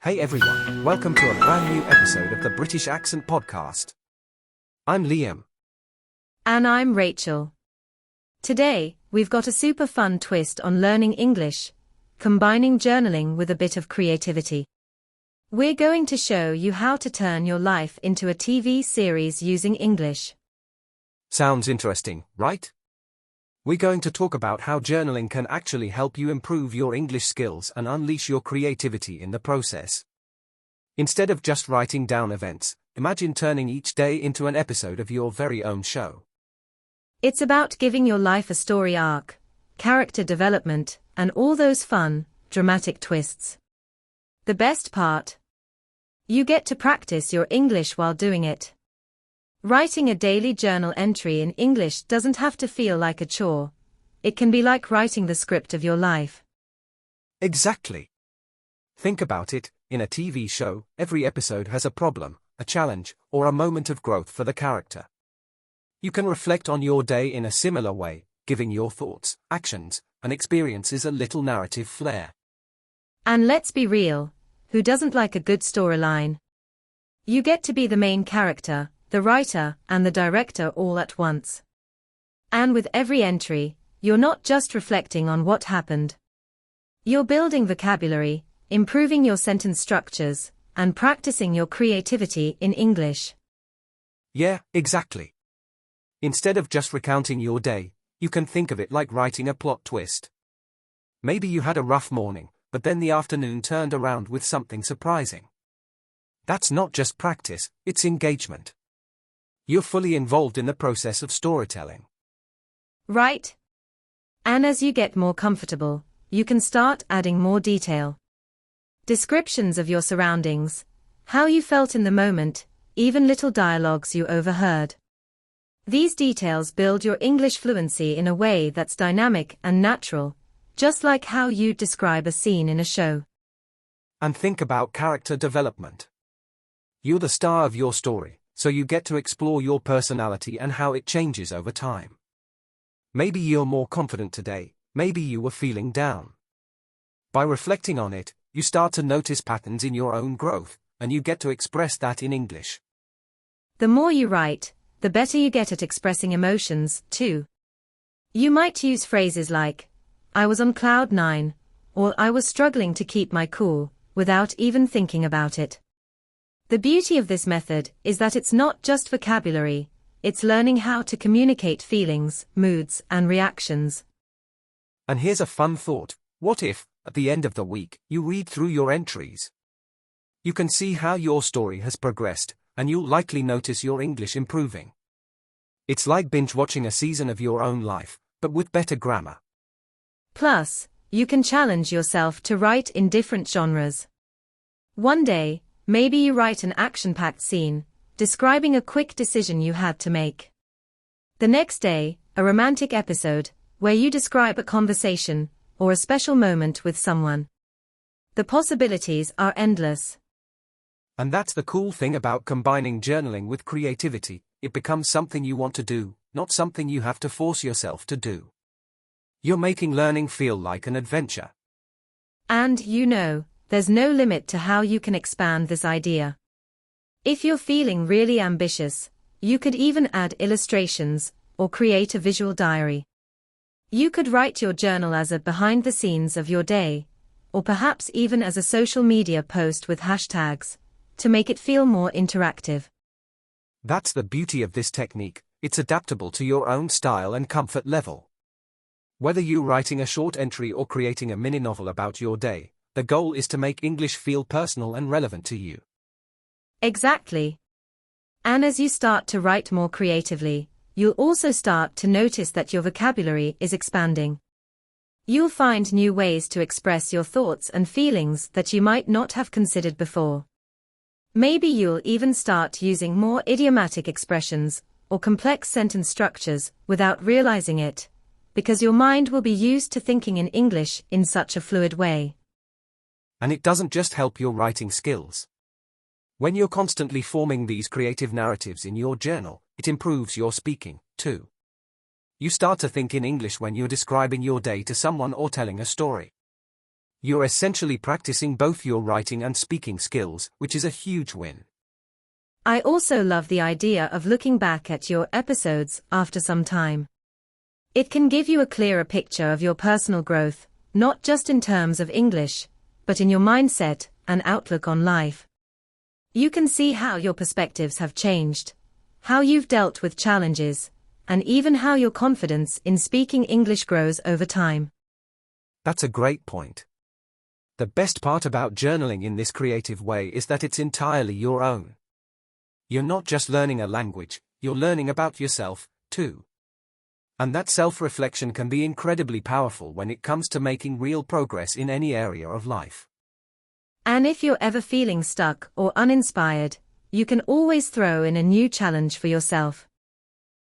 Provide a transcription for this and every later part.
Hey everyone, welcome to a brand new episode of the British Accent Podcast. I'm Liam. And I'm Rachel. Today, we've got a super fun twist on learning English, combining journaling with a bit of creativity. We're going to show you how to turn your life into a TV series using English. Sounds interesting, right? We're going to talk about how journaling can actually help you improve your English skills and unleash your creativity in the process. Instead of just writing down events, imagine turning each day into an episode of your very own show. It's about giving your life a story arc, character development, and all those fun, dramatic twists. The best part? You get to practice your English while doing it. Writing a daily journal entry in English doesn't have to feel like a chore. It can be like writing the script of your life. Exactly. Think about it, in a TV show, every episode has a problem, a challenge, or a moment of growth for the character. You can reflect on your day in a similar way, giving your thoughts, actions, and experiences a little narrative flair. And let's be real, who doesn't like a good storyline? You get to be the main character, the writer, and the director all at once. And with every entry, you're not just reflecting on what happened. You're building vocabulary, improving your sentence structures, and practicing your creativity in English. Yeah, exactly. Instead of just recounting your day, you can think of it like writing a plot twist. Maybe you had a rough morning, but then the afternoon turned around with something surprising. That's not just practice, it's engagement. You're fully involved in the process of storytelling. Right? And as you get more comfortable, you can start adding more detail. Descriptions of your surroundings, how you felt in the moment, even little dialogues you overheard. These details build your English fluency in a way that's dynamic and natural, just like how you'd describe a scene in a show. And think about character development. You're the star of your story, so you get to explore your personality and how it changes over time. Maybe you're more confident today, maybe you were feeling down. By reflecting on it, you start to notice patterns in your own growth, and you get to express that in English. The more you write, the better you get at expressing emotions, too. You might use phrases like, I was on cloud 9, or I was struggling to keep my cool, without even thinking about it. The beauty of this method is that it's not just vocabulary, it's learning how to communicate feelings, moods, and reactions. And here's a fun thought. What if, at the end of the week, you read through your entries? You can see how your story has progressed, and you'll likely notice your English improving. It's like binge-watching a season of your own life, but with better grammar. Plus, you can challenge yourself to write in different genres. One day, maybe you write an action-packed scene, describing a quick decision you had to make. The next day, a romantic episode, where you describe a conversation, or a special moment with someone. The possibilities are endless. And that's the cool thing about combining journaling with creativity. It becomes something you want to do, not something you have to force yourself to do. You're making learning feel like an adventure. And, there's no limit to how you can expand this idea. If you're feeling really ambitious, you could even add illustrations, or create a visual diary. You could write your journal as a behind the scenes of your day, or perhaps even as a social media post with hashtags, to make it feel more interactive. That's the beauty of this technique, it's adaptable to your own style and comfort level. Whether you're writing a short entry or creating a mini novel about your day, the goal is to make English feel personal and relevant to you. Exactly. And as you start to write more creatively, you'll also start to notice that your vocabulary is expanding. You'll find new ways to express your thoughts and feelings that you might not have considered before. Maybe you'll even start using more idiomatic expressions, or complex sentence structures, without realizing it, because your mind will be used to thinking in English in such a fluid way. And it doesn't just help your writing skills. When you're constantly forming these creative narratives in your journal, it improves your speaking, too. You start to think in English when you're describing your day to someone or telling a story. You're essentially practicing both your writing and speaking skills, which is a huge win. I also love the idea of looking back at your episodes after some time. It can give you a clearer picture of your personal growth, not just in terms of English, but in your mindset and outlook on life. You can see how your perspectives have changed, how you've dealt with challenges, and even how your confidence in speaking English grows over time. That's a great point. The best part about journaling in this creative way is that it's entirely your own. You're not just learning a language, you're learning about yourself, too. And that self-reflection can be incredibly powerful when it comes to making real progress in any area of life. And if you're ever feeling stuck or uninspired, you can always throw in a new challenge for yourself.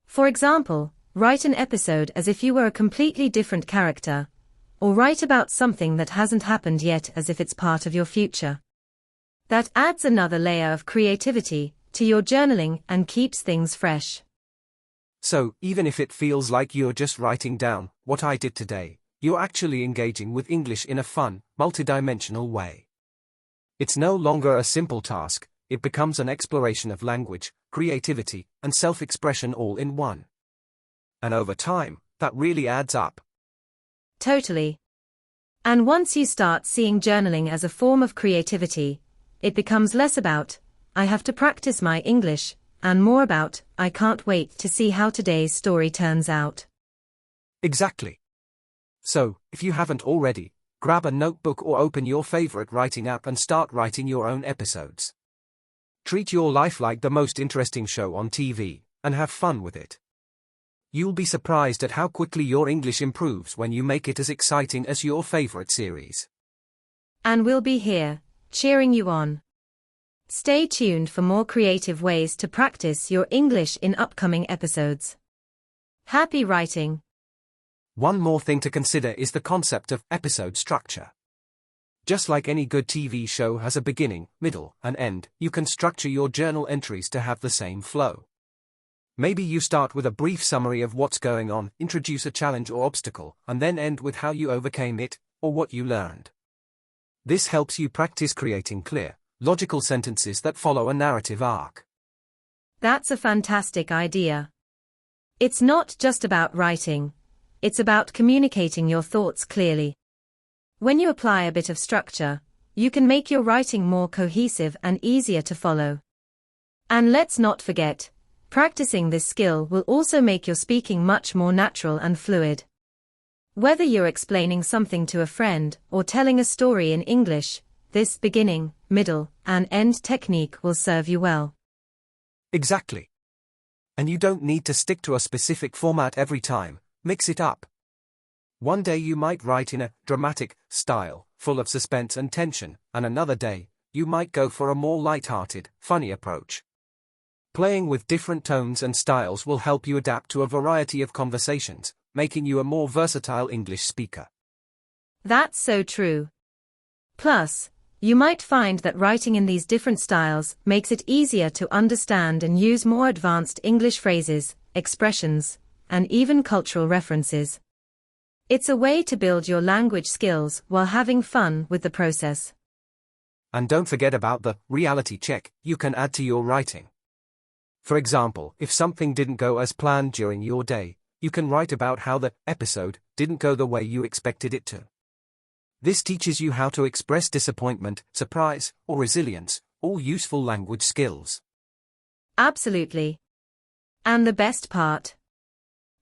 For example, write an episode as if you were a completely different character, or write about something that hasn't happened yet as if it's part of your future. That adds another layer of creativity to your journaling and keeps things fresh. So, even if it feels like you're just writing down what I did today, you're actually engaging with English in a fun, multidimensional way. It's no longer a simple task, it becomes an exploration of language, creativity, and self-expression all in one. And over time, that really adds up. Totally. And once you start seeing journaling as a form of creativity, it becomes less about, I have to practice my English, and more about, I can't wait to see how today's story turns out. Exactly. So, if you haven't already, grab a notebook or open your favorite writing app and start writing your own episodes. Treat your life like the most interesting show on TV, and have fun with it. You'll be surprised at how quickly your English improves when you make it as exciting as your favorite series. And we'll be here, cheering you on. Stay tuned for more creative ways to practice your English in upcoming episodes. Happy writing! One more thing to consider is the concept of episode structure. Just like any good TV show has a beginning, middle, and end, you can structure your journal entries to have the same flow. Maybe you start with a brief summary of what's going on, introduce a challenge or obstacle, and then end with how you overcame it, or what you learned. This helps you practice creating clear, logical sentences that follow a narrative arc. That's a fantastic idea. It's not just about writing, it's about communicating your thoughts clearly. When you apply a bit of structure, you can make your writing more cohesive and easier to follow. And let's not forget, practicing this skill will also make your speaking much more natural and fluid. Whether you're explaining something to a friend or telling a story in English, this beginning, middle, and end technique will serve you well. Exactly. And you don't need to stick to a specific format every time, mix it up. One day you might write in a dramatic style, full of suspense and tension, and another day, you might go for a more light-hearted, funny approach. Playing with different tones and styles will help you adapt to a variety of conversations, making you a more versatile English speaker. That's so true. Plus, you might find that writing in these different styles makes it easier to understand and use more advanced English phrases, expressions, and even cultural references. It's a way to build your language skills while having fun with the process. And don't forget about the reality check you can add to your writing. For example, if something didn't go as planned during your day, you can write about how the episode didn't go the way you expected it to. This teaches you how to express disappointment, surprise, or resilience, all useful language skills. Absolutely. And the best part?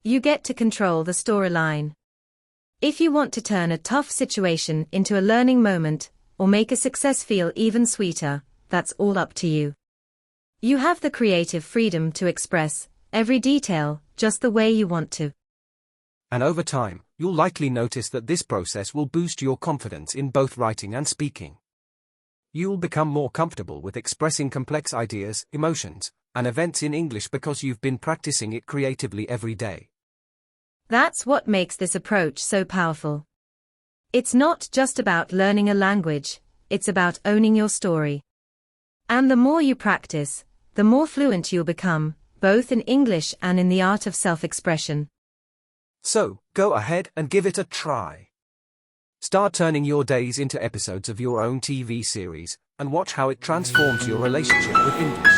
You get to control the storyline. If you want to turn a tough situation into a learning moment, or make a success feel even sweeter, that's all up to you. You have the creative freedom to express every detail just the way you want to. And over time, you'll likely notice that this process will boost your confidence in both writing and speaking. You'll become more comfortable with expressing complex ideas, emotions, and events in English because you've been practicing it creatively every day. That's what makes this approach so powerful. It's not just about learning a language, it's about owning your story. And the more you practice, the more fluent you'll become, both in English and in the art of self-expression. So, go ahead and give it a try. Start turning your days into episodes of your own TV series, and watch how it transforms your relationship with English.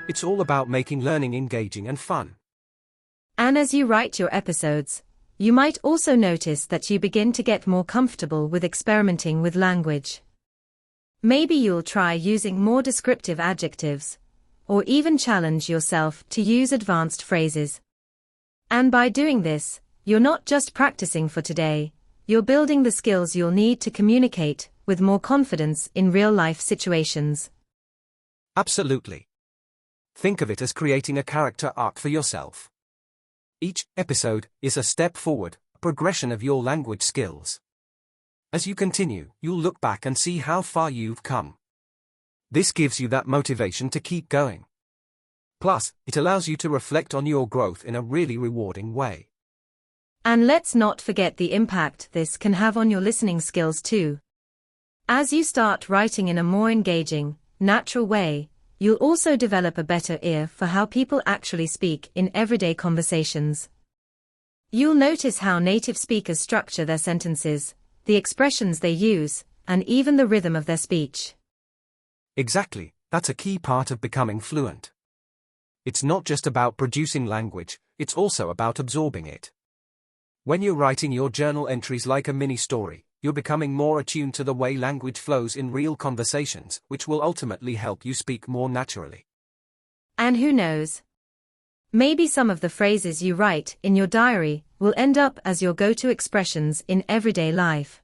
It's all about making learning engaging and fun. And as you write your episodes, you might also notice that you begin to get more comfortable with experimenting with language. Maybe you'll try using more descriptive adjectives, or even challenge yourself to use advanced phrases. And by doing this, you're not just practicing for today, you're building the skills you'll need to communicate with more confidence in real-life situations. Absolutely. Think of it as creating a character arc for yourself. Each episode is a step forward, a progression of your language skills. As you continue, you'll look back and see how far you've come. This gives you that motivation to keep going. Plus, it allows you to reflect on your growth in a really rewarding way. And let's not forget the impact this can have on your listening skills too. As you start writing in a more engaging, natural way, you'll also develop a better ear for how people actually speak in everyday conversations. You'll notice how native speakers structure their sentences, the expressions they use, and even the rhythm of their speech. Exactly, that's a key part of becoming fluent. It's not just about producing language, it's also about absorbing it. When you're writing your journal entries like a mini-story, you're becoming more attuned to the way language flows in real conversations, which will ultimately help you speak more naturally. And who knows? Maybe some of the phrases you write in your diary will end up as your go-to expressions in everyday life.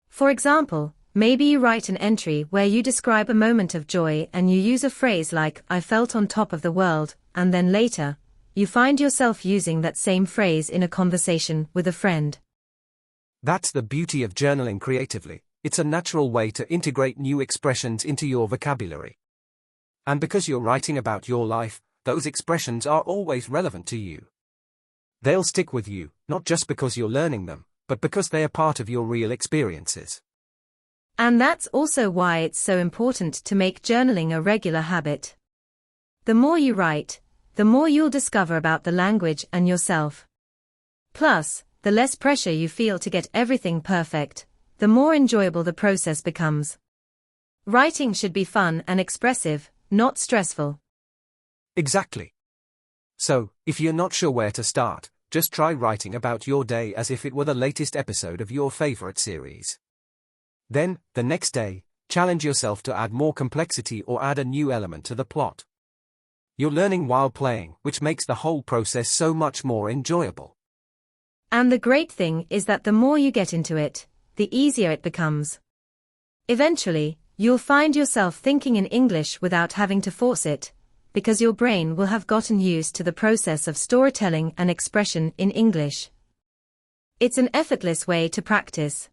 For example, maybe you write an entry where you describe a moment of joy and you use a phrase like, "I felt on top of the world," and then later, you find yourself using that same phrase in a conversation with a friend. That's the beauty of journaling creatively. It's a natural way to integrate new expressions into your vocabulary. And because you're writing about your life, those expressions are always relevant to you. They'll stick with you, not just because you're learning them, but because they are part of your real experiences. And that's also why it's so important to make journaling a regular habit. The more you write, the more you'll discover about the language and yourself. Plus, the less pressure you feel to get everything perfect, the more enjoyable the process becomes. Writing should be fun and expressive, not stressful. Exactly. So, if you're not sure where to start, just try writing about your day as if it were the latest episode of your favorite series. Then, the next day, challenge yourself to add more complexity or add a new element to the plot. You're learning while playing, which makes the whole process so much more enjoyable. And the great thing is that the more you get into it, the easier it becomes. Eventually, you'll find yourself thinking in English without having to force it, because your brain will have gotten used to the process of storytelling and expression in English. It's an effortless way to practice.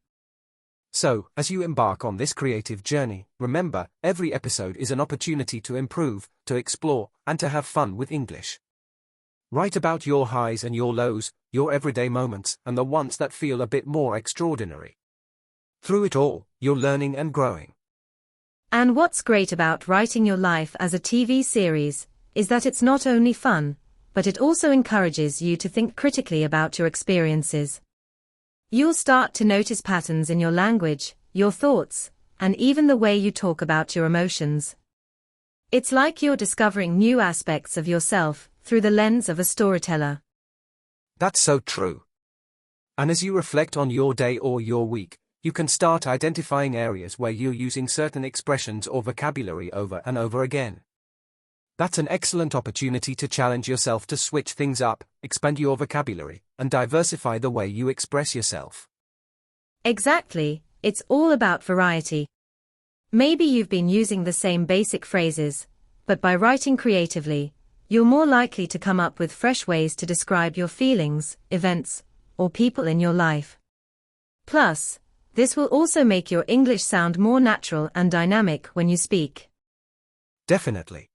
So, as you embark on this creative journey, remember, every episode is an opportunity to improve, to explore, and to have fun with English. Write about your highs and your lows, your everyday moments, and the ones that feel a bit more extraordinary. Through it all, you're learning and growing. And what's great about writing your life as a TV series is that it's not only fun, but it also encourages you to think critically about your experiences. You'll start to notice patterns in your language, your thoughts, and even the way you talk about your emotions. It's like you're discovering new aspects of yourself through the lens of a storyteller. That's so true. And as you reflect on your day or your week, you can start identifying areas where you're using certain expressions or vocabulary over and over again. That's an excellent opportunity to challenge yourself to switch things up, expand your vocabulary, and diversify the way you express yourself. Exactly, it's all about variety. Maybe you've been using the same basic phrases, but by writing creatively, you're more likely to come up with fresh ways to describe your feelings, events, or people in your life. Plus, this will also make your English sound more natural and dynamic when you speak. Definitely.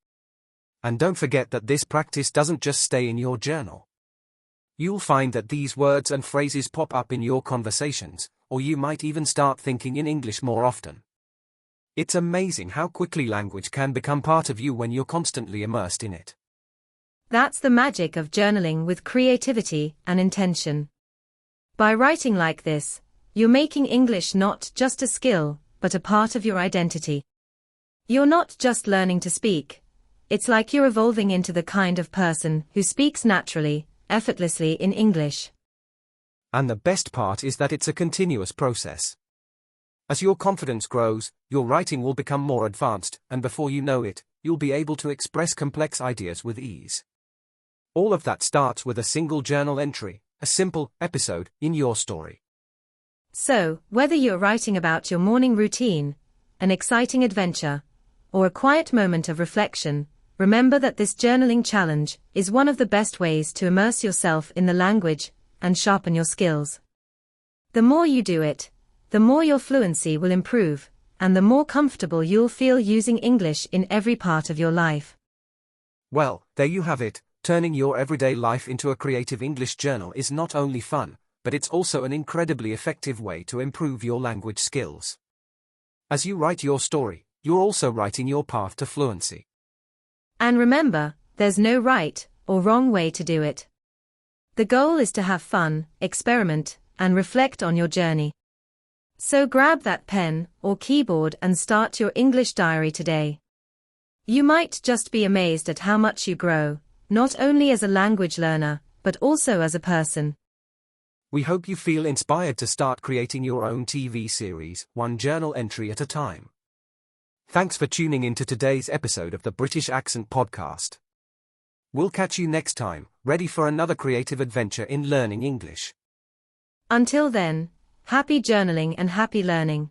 And don't forget that this practice doesn't just stay in your journal. You'll find that these words and phrases pop up in your conversations, or you might even start thinking in English more often. It's amazing how quickly language can become part of you when you're constantly immersed in it. That's the magic of journaling with creativity and intention. By writing like this, you're making English not just a skill, but a part of your identity. You're not just learning to speak. It's like you're evolving into the kind of person who speaks naturally, effortlessly in English. And the best part is that it's a continuous process. As your confidence grows, your writing will become more advanced, and before you know it, you'll be able to express complex ideas with ease. All of that starts with a single journal entry, a simple episode in your story. So, whether you're writing about your morning routine, an exciting adventure, or a quiet moment of reflection, remember that this journaling challenge is one of the best ways to immerse yourself in the language and sharpen your skills. The more you do it, the more your fluency will improve, and the more comfortable you'll feel using English in every part of your life. Well, there you have it. Turning your everyday life into a creative English journal is not only fun, but it's also an incredibly effective way to improve your language skills. As you write your story, you're also writing your path to fluency. And remember, there's no right or wrong way to do it. The goal is to have fun, experiment, and reflect on your journey. So grab that pen or keyboard and start your English diary today. You might just be amazed at how much you grow, not only as a language learner, but also as a person. We hope you feel inspired to start creating your own TV series, one journal entry at a time. Thanks for tuning into today's episode of the British Accent Podcast. We'll catch you next time, ready for another creative adventure in learning English. Until then, happy journaling and happy learning.